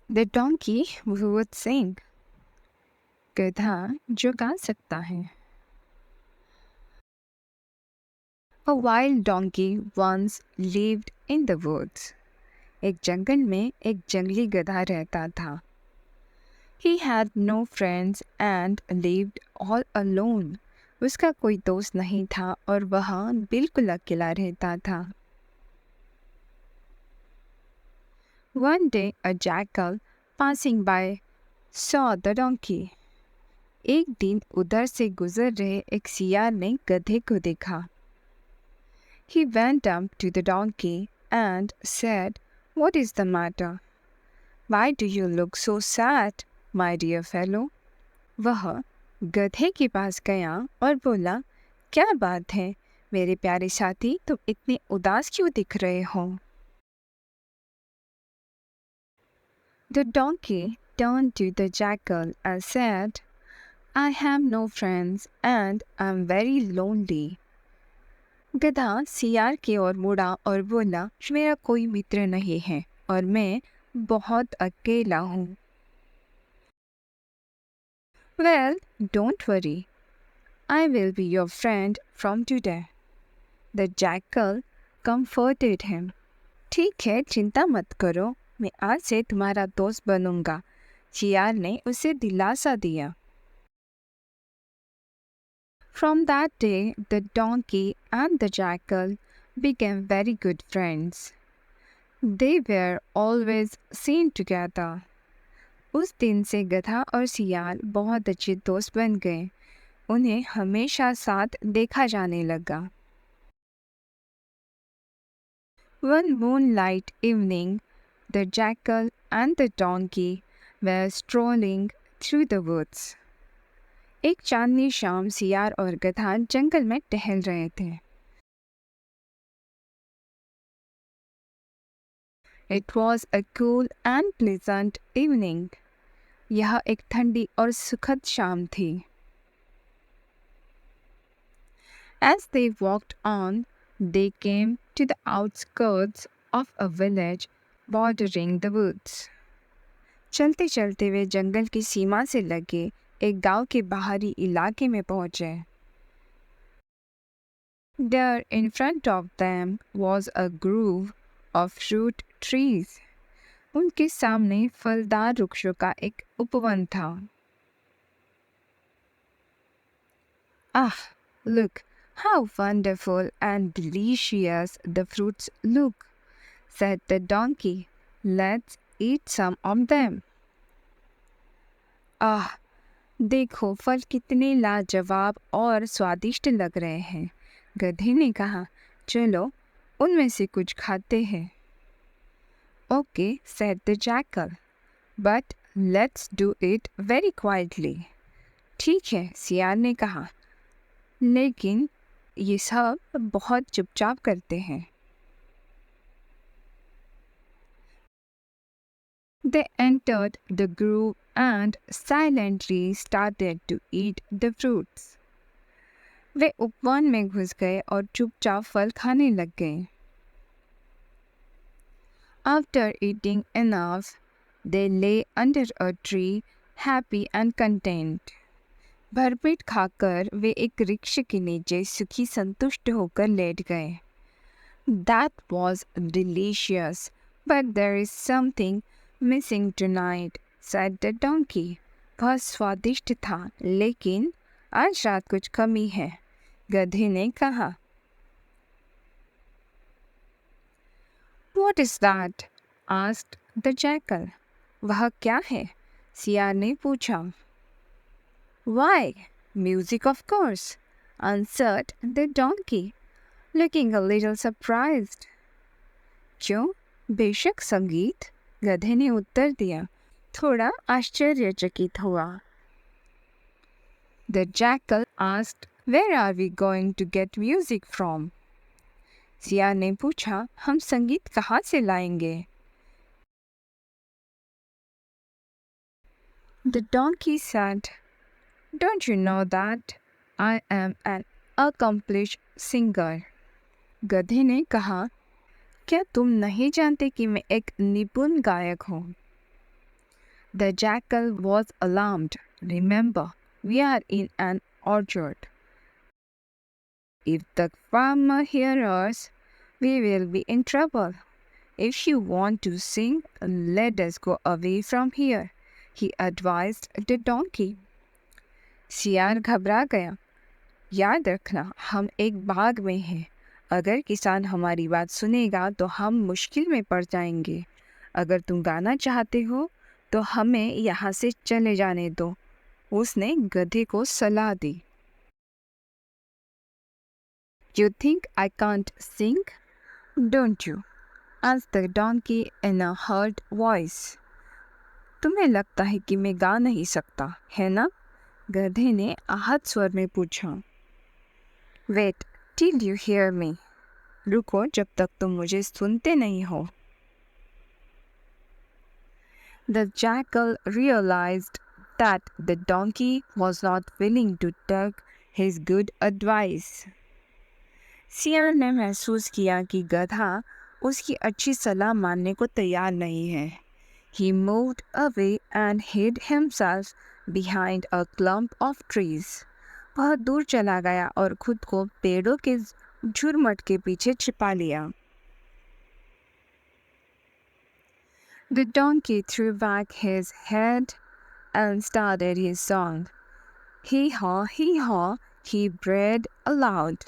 The donkey who would sing. गधा जो गा सकता है. A wild donkey once lived in the woods. एक जंगल में एक जंगली गधा रहता था. He had no friends and lived all alone. उसका कोई दोस्त नहीं था और वह बिल्कुल अकेला रहता था. One day a jackal passing by saw the donkey. एक दिन उधर से गुजर रहे एक सियार ने गधे को देखा. He went up to the donkey and said, "What is the matter? Why do you look so sad, my dear fellow?" वह गधे के पास गया और बोला, क्या बात है मेरे प्यारे साथी, तुम इतने उदास क्यों दिख रहे हो? The donkey turned to the jackal and said, I have no friends and I am very lonely. गधा सियार की ओर मुड़ा और बोला, मेरा कोई मित्र नहीं है और मैं बहुत अकेला हूँ. Well, don't worry. I will be your friend from today. The jackal comforted him. ठीक है, चिंता मत करो, मैं आज से तुम्हारा दोस्त बनूंगा. सियार ने उसे दिलासा दिया. From that day, the donkey and the jackal became very good friends. They were always seen together. उस दिन से गधा और सियार बहुत अच्छे दोस्त बन गए. उन्हें हमेशा साथ देखा जाने लगा. One moonlight evening, the jackal and the donkey were strolling through the woods. एक चांदनी शाम सियार और गधा जंगल में टहल रहे थे. It was a cool and pleasant evening. यह एक ठंडी और सुखद शाम थी. As they walked on, they came to the outskirts of a village bordering the woods. चलते चलते वे जंगल की सीमा से लगे एक गांव के बाहरी इलाके में पहुंचे. There in front of them was a grove of fruit trees. उनके सामने फलदार वृक्षों का एक उपवन था. Ah, look how wonderful and delicious the fruits look, said the donkey. Let's eat some of them. आह, देखो फल कितने लाजवाब और स्वादिष्ट लग रहे हैं. गधे ने कहा, चलो उनमें से कुछ खाते हैं. Okay, said the jackal, but let's do it very quietly. ठीक है, सियार ने कहा, लेकिन ये सब बहुत चुपचाप करते हैं. They entered the grove and silently started to eat the fruits. वे उपवन में घुस गए और चुपचाप फल खाने लग गए. After eating enough, they lay under a tree, happy and content. भरपेट खाकर वे एक वृक्ष के नीचे सुखी संतुष्ट होकर लेट गए. That was delicious, but there is something missing tonight, said the donkey. बहुत स्वादिष्ट था, लेकिन आज रात कुछ कमी है, गधे ने कहा. What is that? asked the jackal. वह क्या है? सियार ने पूछा. Why, music of course, answered the donkey, looking a little surprised. क्यों? बेशक संगीत, गधे ने उत्तर दिया, थोड़ा आश्चर्यचकित हुआ. The jackal asked, where are we going to get music from? सियार ने पूछा, हम संगीत कहाँ से लाएंगे? The donkey said, don't you know that I am an accomplished singer? गधे ने कहा, क्या तुम नहीं जानते कि मैं एक निपुण गायक हूँ? The jackal was alarmed. Remember, we are in an orchard. If the farmer hears us, we will be in trouble. If you want to sing, let us go away from here, he advised the donkey. सियार घबरा गया। याद रखना, हम एक बाग में हैं। अगर किसान हमारी बात सुनेगा तो हम मुश्किल में पड़ जाएंगे। अगर तुम गाना चाहते हो तो हमें यहाँ से चले जाने दो, उसने गधे को सलाह दी। You think I can't sing? Don't you? asked the donkey in a hurt voice. तुम्हें लगता है कि मैं गा नहीं सकता, है ना? गधे ने आहत स्वर में पूछा। Wait till you hear me. रुको जब तक तुम मुझे सुनते नहीं हो। The jackal realized that the donkey was not willing to take his good advice. सियार ने महसूस किया कि गधा उसकी अच्छी सलाह मानने को तैयार नहीं है। He moved away and hid himself behind a clump of trees. वह दूर चला गया और खुद को पेड़ों के झुरमुट के पीछे छिपा लिया। The donkey threw back his head and started his song. Hee-haw, he brayed aloud.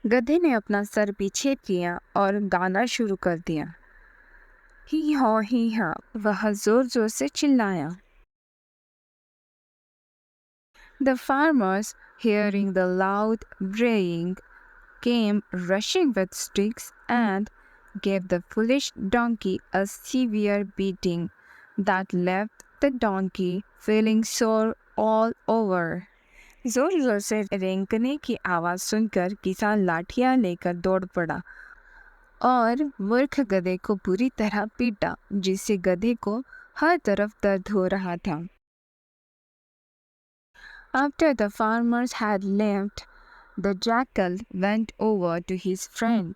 गधे ने अपना सर पीछे किया और गाना शुरू कर दिया। ही-हाw, वह जोर जोर से चिल्लाया। The farmers, hearing the loud braying, came rushing with sticks and gave the foolish donkey a severe beating that left the donkey feeling sore all over. जोर जोर से रेंकने की आवाज़ सुनकर किसान लाठियाँ लेकर दौड़ पड़ा और मूर्ख गधे को बुरी तरह पीटा, जिससे गधे को हर तरफ दर्द हो रहा था। After the farmers had left, the jackal went over to his friend.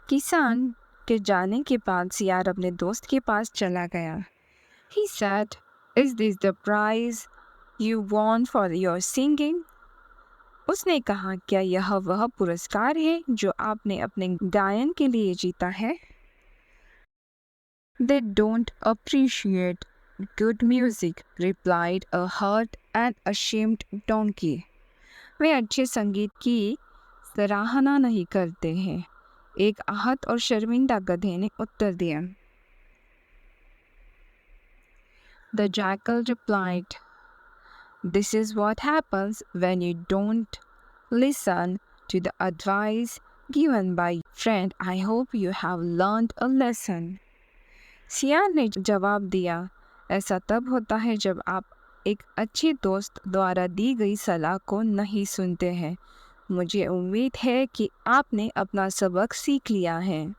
किसान के जाने के बाद सियार अपने दोस्त के पास चला गया। He said, "Is this the prize you won for your singing?" उसने कहा, क्या यह वह पुरस्कार है जो आपने अपने गायन के लिए जीता है? They don't appreciate good music, replied a hurt and ashamed donkey. वे अच्छे संगीत की सराहना नहीं करते हैं, एक आहत और शर्मिंदा गधे ने उत्तर दिया। The jackal replied, "This is what happens when you don't listen to the advice given by friend. I hope you have learned a lesson." सियार ने जवाब दिया, ऐसा तब होता है जब आप एक अच्छे दोस्त द्वारा दी गई सलाह को नहीं सुनते हैं। मुझे उम्मीद है कि आपने अपना सबक सीख लिया है।